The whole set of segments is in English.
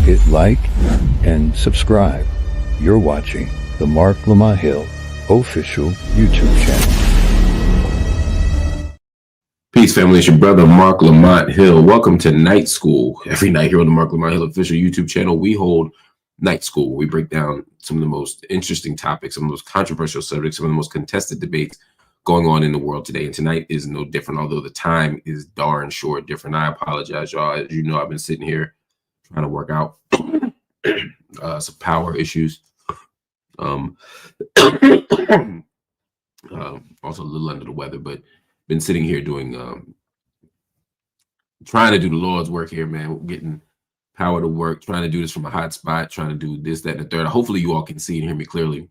hit like and subscribe. You're watching the Mark Lamont Hill official YouTube channel. Peace, family. It's your brother, Mark Lamont Hill. Welcome to Night School. Every night here on the Mark Lamont Hill official YouTube channel, we hold Night School. We break down some of the most interesting topics, some of the most controversial subjects, some of the most contested debates going on in the world today. And tonight is no different, although the time is darn sure different. I apologize, y'all. As you know, I've been sitting here trying to work out some power issues. Also a little under the weather, but been sitting here doing trying to do the Lord's work here, man. Getting power to work, trying to do this from a hot spot, trying to do this, that, and the third. Hopefully you all can see and hear me clearly,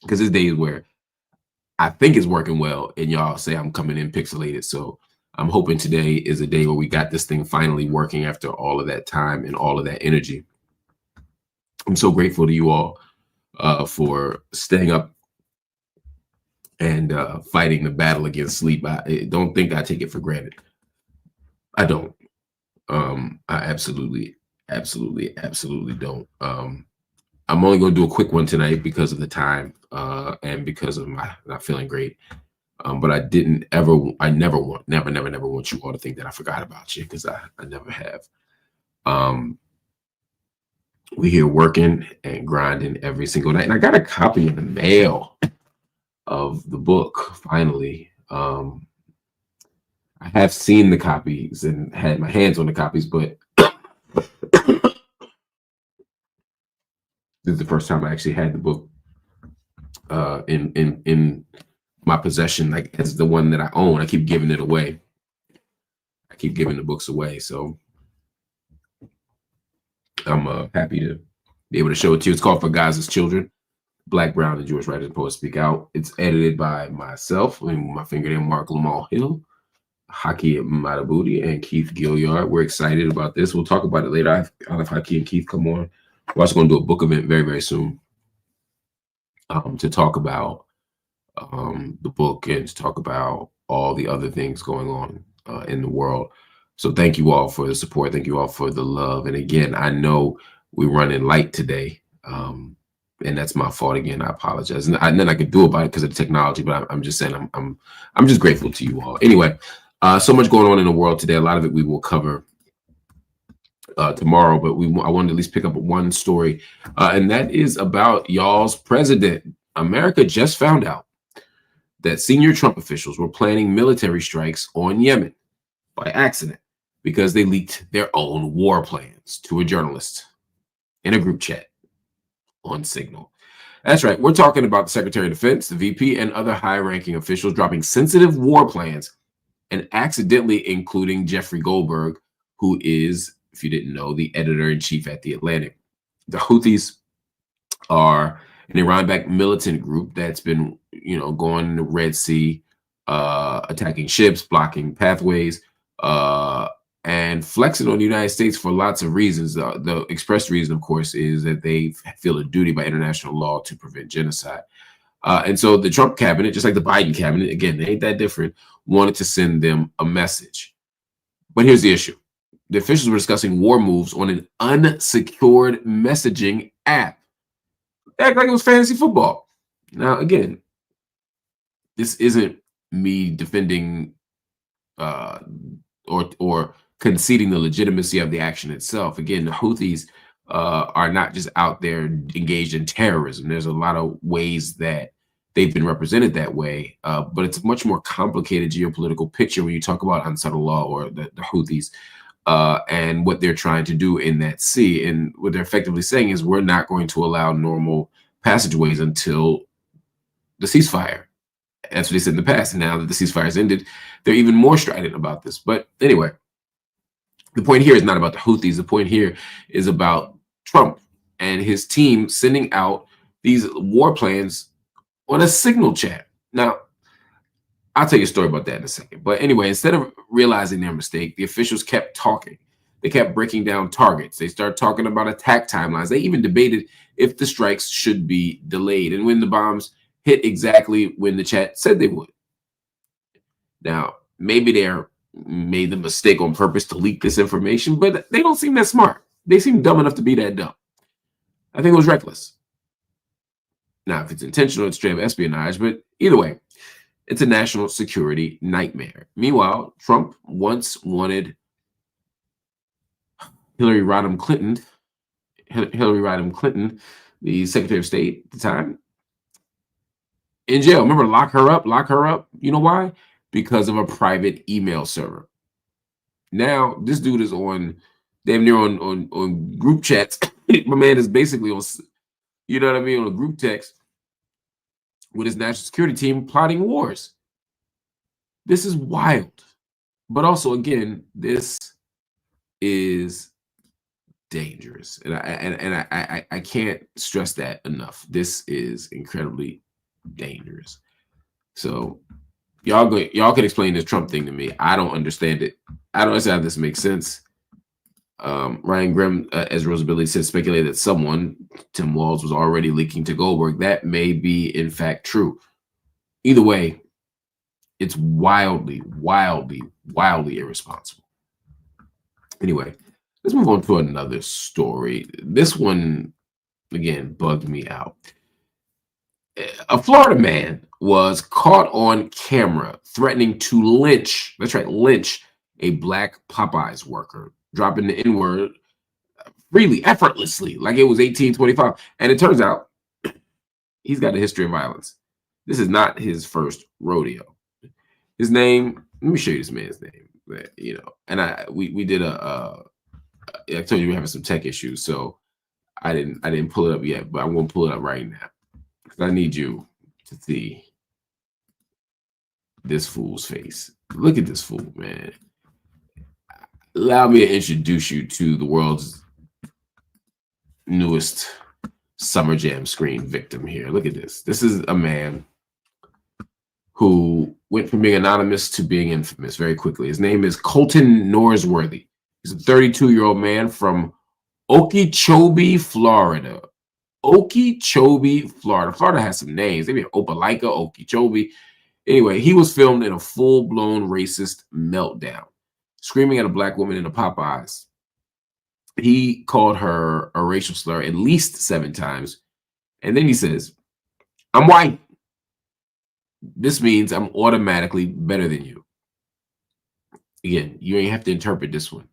because there's days where I think it's working well and y'all say I'm coming in pixelated. So I'm hoping today is a day where we got this thing finally working after all of that time and all of that energy. I'm so grateful to you all for staying up and fighting the battle against sleep. I don't think I take it for granted. I don't. I absolutely don't. I'm only going to do a quick one tonight because of the time and because of my not feeling great. But I never want you all to think that I forgot about you, because I never have. We here working and grinding every single night. And I got a copy in the mail of the book, finally. I have seen the copies and had my hands on the copies, but this is the first time I actually had the book in my possession, like as the one that I own. I keep giving it away. I keep giving the books away. So I'm happy to be able to show it to you. It's called For Gaza's Children: Black, Brown, and Jewish Writers and Poets Speak Out. It's edited by myself, my finger name, Mark Lamont Hill, Haki Matabuti, and Keith Gilliard. We're excited about this. We'll talk about it later. I'll have Haki and Keith come on. We're also going to do a book event very, very soon to talk about the book and to talk about all the other things going on in the world. So thank you all for the support. Thank you all for the love. And again, I know we're running light today, and that's my fault again. I apologize. And then I could do about it because of the technology, but I'm just saying I'm just grateful to you all. Anyway, so much going on in the world today. A lot of it we will cover tomorrow, but I wanted to at least pick up one story, and that is about y'all's president. America just found out that senior Trump officials were planning military strikes on Yemen by accident because they leaked their own war plans to a journalist in a group chat on Signal. That's right. We're talking about the Secretary of Defense, the VP, and other high-ranking officials dropping sensitive war plans and accidentally including Jeffrey Goldberg, who is, if you didn't know, the editor-in-chief at The Atlantic. The Houthis are an Iran-backed militant group that's been, going in the Red Sea, attacking ships, blocking pathways, and flexing on the United States for lots of reasons. The expressed reason, of course, is that they feel a duty by international law to prevent genocide. And so the Trump cabinet, just like the Biden cabinet, again, they ain't that different, wanted to send them a message. But here's the issue. The officials were discussing war moves on an unsecured messaging app. They act like it was fantasy football. Now, again, this isn't me defending or conceding the legitimacy of the action itself. Again, the Houthis are not just out there engaged in terrorism. There's a lot of ways that they've been represented that way, but it's a much more complicated geopolitical picture when you talk about Ansar Allah or the Houthis and what they're trying to do in that sea. And what they're effectively saying is we're not going to allow normal passageways until the ceasefire. That's what they said in the past. And now that the ceasefire has ended, they're even more strident about this. But anyway, the point here is not about the Houthis. The point here is about Trump and his team sending out these war plans on a Signal chat. Now, I'll tell you a story about that in a second. But anyway, instead of realizing their mistake, the officials kept talking. They kept breaking down targets. They started talking about attack timelines. They even debated if the strikes should be delayed and when the bombs hit exactly when the chat said they would. Now, maybe they made the mistake on purpose to leak this information, but they don't seem that smart. they seem dumb enough to be that dumb. I think it was reckless. Now, if it's intentional, it's straight up espionage, but either way, it's a national security nightmare. Meanwhile, Trump once wanted Hillary Rodham Clinton, the Secretary of State at the time, in jail. Remember, lock her up. You know why? Because of a private email server. Now, this dude is on damn near on group chats. My man is basically on, you know what I mean, on a group text with his national security team plotting wars. This is wild. But also, again, this is dangerous. And I can't stress that enough. This is incredibly dangerous. So y'all can explain this Trump thing to me. I don't understand it. I don't understand how this makes sense. Ryan Grimm, as Rosability said, speculated that someone, Tim Walz, was already leaking to Goldberg. That may be, in fact, true. Either way, it's wildly irresponsible. Anyway, let's move on to another story. This one, again, bugged me out. A Florida man was caught on camera threatening to lynch, that's right, lynch a Black Popeyes worker, dropping the N-word freely, effortlessly, like it was 1825. And it turns out he's got a history of violence. This is not his first rodeo. His name, let me show you this man's name. You know, and we did I told you we're having some tech issues, so I didn't pull it up yet, but I'm gonna pull it up right now because I need you to see this fool's face. Look at this fool, man. Allow me to introduce you to the world's newest Summer Jam screen victim here. Look at this. This is a man who went from being anonymous to being infamous very quickly. His name is Colton Norsworthy. He's a 32-year-old man from Okeechobee, Florida. Okeechobee, Florida. Florida has some names. They be Opelika, Okeechobee. Anyway, he was filmed in a full-blown racist meltdown, screaming at a Black woman in a Popeyes. He called her a racial slur at least 7 times. And then he says, "I'm white. This means I'm automatically better than you." Again, you ain't have to interpret this one.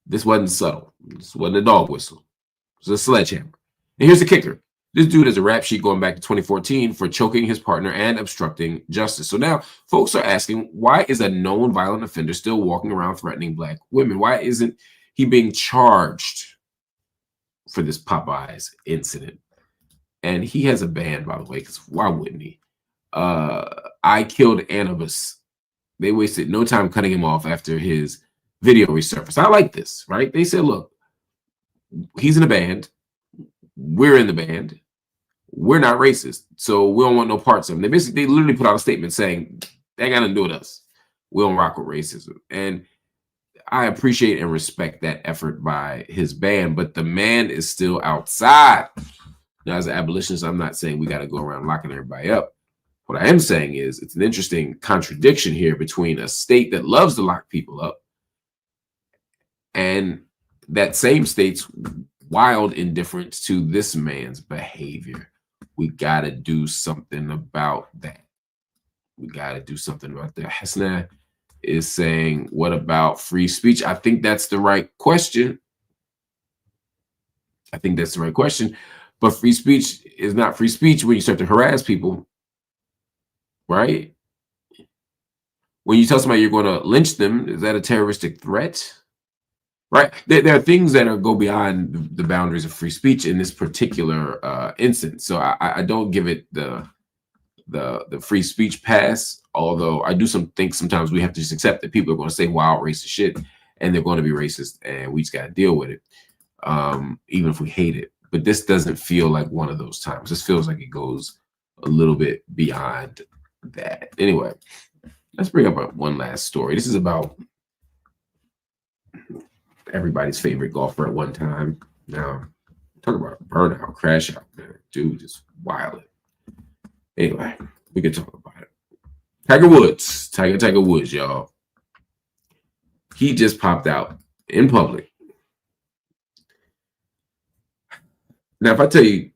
This wasn't subtle. This wasn't a dog whistle. It was a sledgehammer. And here's the kicker. This dude has a rap sheet going back to 2014 for choking his partner and obstructing justice. So now folks are asking, why is a known violent offender still walking around threatening Black women? Why isn't he being charged for this Popeyes incident? And he has a ban, by the way, because why wouldn't he? I killed Anubis. They wasted no time cutting him off after his video resurfaced. I like this, right? They said, look, he's in a band. We're in the band. We're not racist, so we don't want no parts of them. They literally put out a statement saying, they ain't got nothing to do with us. We don't rock with racism. And I appreciate and respect that effort by his band, but the man is still outside. Now, as an abolitionist, I'm not saying we got to go around locking everybody up. What I am saying is it's an interesting contradiction here between a state that loves to lock people up and that same state's wild indifference to this man's behavior. We got to do something about that. We got to do something about that. Hasna is saying, what about free speech? I think that's the right question. But free speech is not free speech when you start to harass people, right? When you tell somebody you're going to lynch them, is that a terroristic threat? Right? There are things that go beyond the boundaries of free speech in this particular instance. So I don't give it the free speech pass, although I do think sometimes we have to just accept that people are going to say wild racist shit and they're going to be racist and we just got to deal with it, even if we hate it. But this doesn't feel like one of those times. This feels like it goes a little bit beyond that. Anyway, let's bring up one last story. This is about everybody's favorite golfer at one time. Now, talk about burnout, crash out, man. Dude, just wild. Anyway, we can talk about it. Tiger Woods, y'all. He just popped out in public Now, if I tell you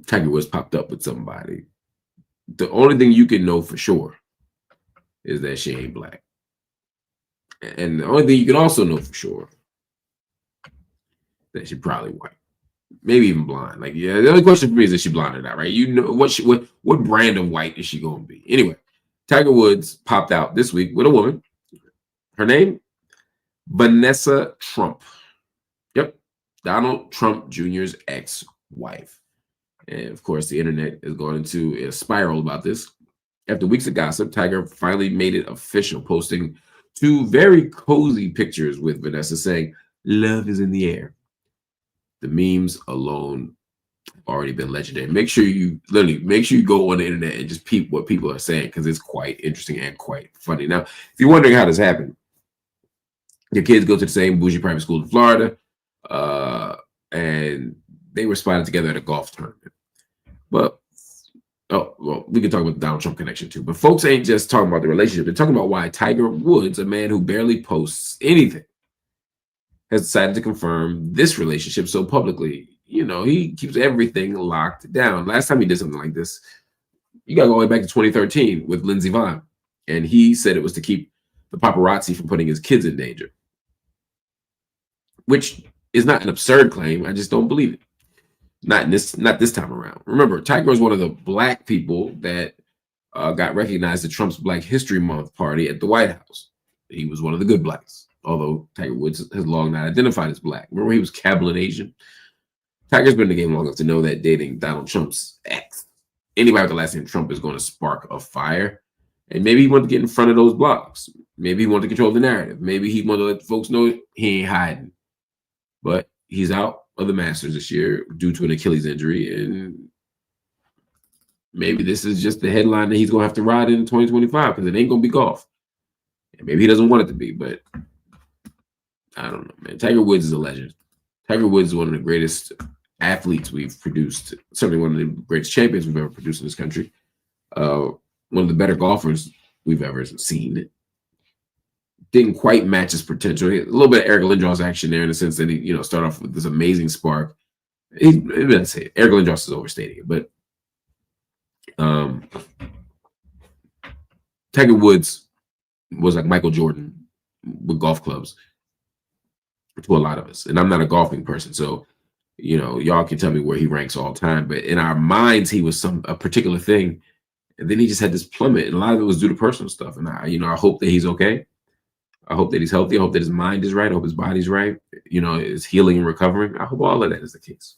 Tiger Woods popped up with somebody, the only thing you can know for sure is that she ain't black. And the only thing you can also know for sure that she probably white, maybe even blonde. Like, yeah, the only question for me is she blonde or not, right? You know what brand of white is she going to be? Anyway, Tiger Woods popped out this week with a woman. Her name, Vanessa Trump. Yep, Donald Trump Jr.'s ex-wife. And of course, the internet is going into a spiral about this. After weeks of gossip, Tiger finally made it official, posting 2 very cozy pictures with Vanessa saying, "Love is in the air." The memes alone have already been legendary. Make sure you go on the internet and just peep what people are saying, because it's quite interesting and quite funny. Now, if you're wondering how this happened, your kids go to the same bougie private school in Florida, and they were spotted together at a golf tournament. But we can talk about the Donald Trump connection too. But folks ain't just talking about the relationship. They're talking about why Tiger Woods, a man who barely posts anything, has decided to confirm this relationship so publicly. You know, he keeps everything locked down. Last time he did something like this, you got to go way back to 2013 with Lindsey Vonn. And he said it was to keep the paparazzi from putting his kids in danger, which is not an absurd claim. I just don't believe it. Not this time around. Remember, Tiger was one of the black people that got recognized at Trump's Black History Month party at the White House. He was one of the good blacks, although Tiger Woods has long not identified as black. Remember, he was Kabbalah Asian. Tiger's been in the game long enough to know that dating Donald Trump's ex, anybody with the last name Trump, is going to spark a fire. And maybe he wanted to get in front of those blogs. Maybe he wanted to control the narrative. Maybe he wanted to let folks know he ain't hiding. But he's out of the Masters this year due to an Achilles injury, and maybe this is just the headline that he's going to have to ride in 2025, because it ain't going to be golf. And maybe he doesn't want it to be, but I don't know, man. Tiger Woods is a legend. Tiger Woods is one of the greatest athletes we've produced, certainly one of the greatest champions we've ever produced in this country. One of the better golfers we've ever seen. Didn't quite match his potential. A little bit of Eric Lindros action there, in the sense that he, started off with this amazing spark. Let's say Eric Lindros is overstating it, but Tiger Woods was like Michael Jordan with golf clubs to a lot of us. And I'm not a golfing person, so y'all can tell me where he ranks all time. But in our minds, he was a particular thing, and then he just had this plummet, and a lot of it was due to personal stuff. And I hope that he's okay. I hope that he's healthy. I hope that his mind is right. I hope his body's right. Is healing and recovering. I hope all of that is the case.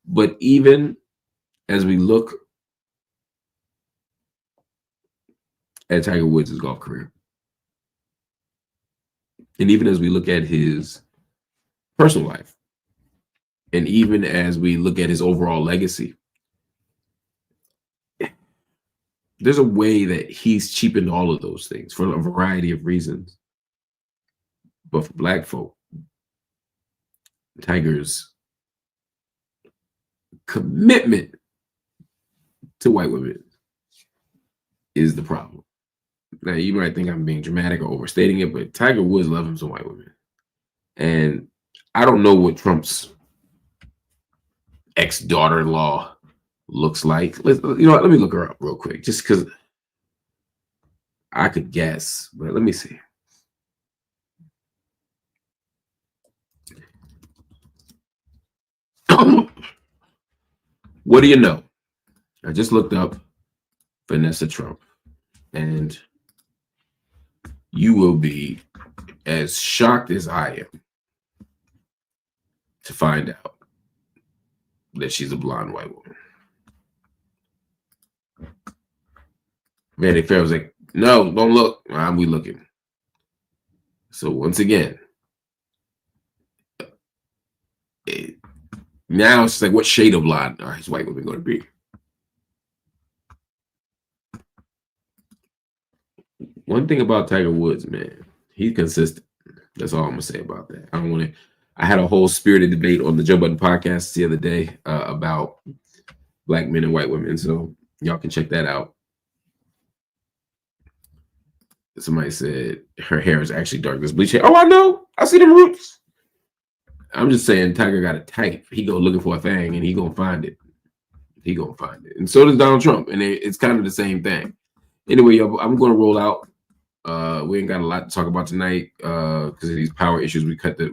But even as we look at Tiger Woods' golf career, and even as we look at his personal life, and even as we look at his overall legacy, there's a way that he's cheapened all of those things for a variety of reasons. But for black folk, Tiger's commitment to white women is the problem. Now, you might think I'm being dramatic or overstating it, but Tiger Woods loves him some white women. And I don't know what Trump's ex-daughter-in-law looks like. Let me look her up real quick, just because I could guess, but let me see. What do you know? I just looked up Vanessa Trump, and you will be as shocked as I am to find out that she's a blonde white woman. Vanity Fair was like, "No, don't look." We looking. So once again, now it's like, what shade of blonde are his white women going to be? One thing about Tiger Woods, man, he's consistent. That's all I'm gonna say about that. I had a whole spirited debate on the Joe Budden podcast the other day about black men and white women, so y'all can check that out. Somebody said her hair is actually dark. This bleach hair. Oh, I know. I see them roots. I'm just saying, Tiger got a type. He go looking for a thing, and he gonna find it. He gonna find it, and so does Donald Trump, and it's kind of the same thing. Anyway, yo, I'm gonna roll out. We ain't got a lot to talk about tonight because of these power issues. We cut the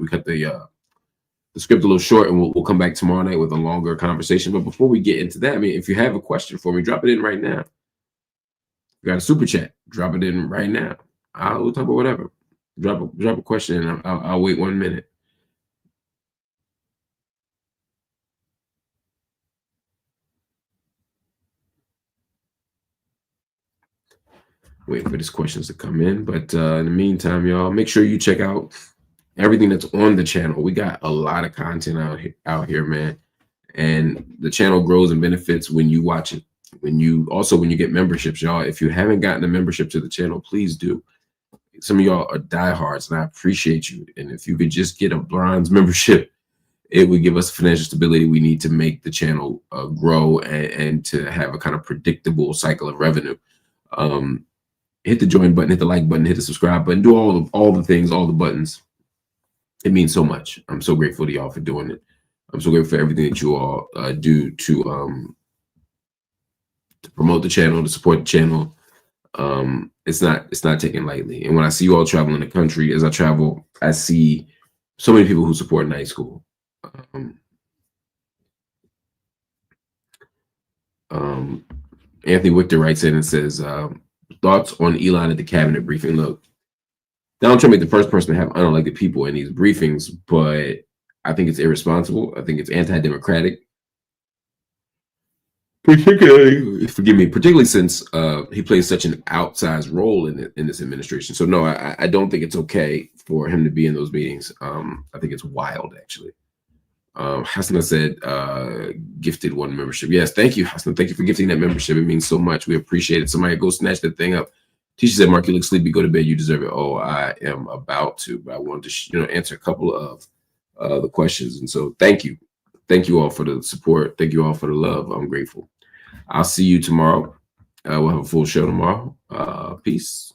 script a little short, and we'll come back tomorrow night with a longer conversation. But before we get into that, I mean, if you have a question for me, drop it in right now. You got a super chat, drop it in right now. We'll talk about whatever. Drop a question, and I'll wait 1 minute. Waiting for these questions to come in, but in the meantime, y'all, make sure you check out everything that's on the channel. We got a lot of content out here, man, and the channel grows and benefits when you watch it. When you get memberships, y'all. If you haven't gotten a membership to the channel, please do. Some of y'all are diehards, and I appreciate you. And if you could just get a bronze membership, it would give us financial stability we need to make the channel grow and to have a kind of predictable cycle of revenue. Hit the join button, hit the like button, hit the subscribe button, do all the things, all the buttons. It means so much. I'm so grateful to y'all for doing it. I'm so grateful for everything that you all do to promote the channel, to support the channel. It's not taken lightly. And when I see you all traveling the country, as I travel, I see so many people who support night school. Anthony Victor writes in and says, thoughts on Elon at the cabinet briefing. Look, Donald Trump ain't the first person to have unelected people in these briefings, but I think it's irresponsible. I think it's anti-democratic. Particularly since he plays such an outsized role in this administration. So no, I don't think it's okay for him to be in those meetings. I think it's wild, actually. Hasna said, gifted one membership. Yes, thank you, Hasna. Thank you for gifting that membership. It means so much. We appreciate it. Somebody go snatch that thing up. Tisha said, Mark, you look sleepy. Go to bed. You deserve it. Oh, I am about to, but I wanted to answer a couple of the questions. And so thank you. Thank you all for the support. Thank you all for the love. I'm grateful. I'll see you tomorrow. We'll have a full show tomorrow. Peace.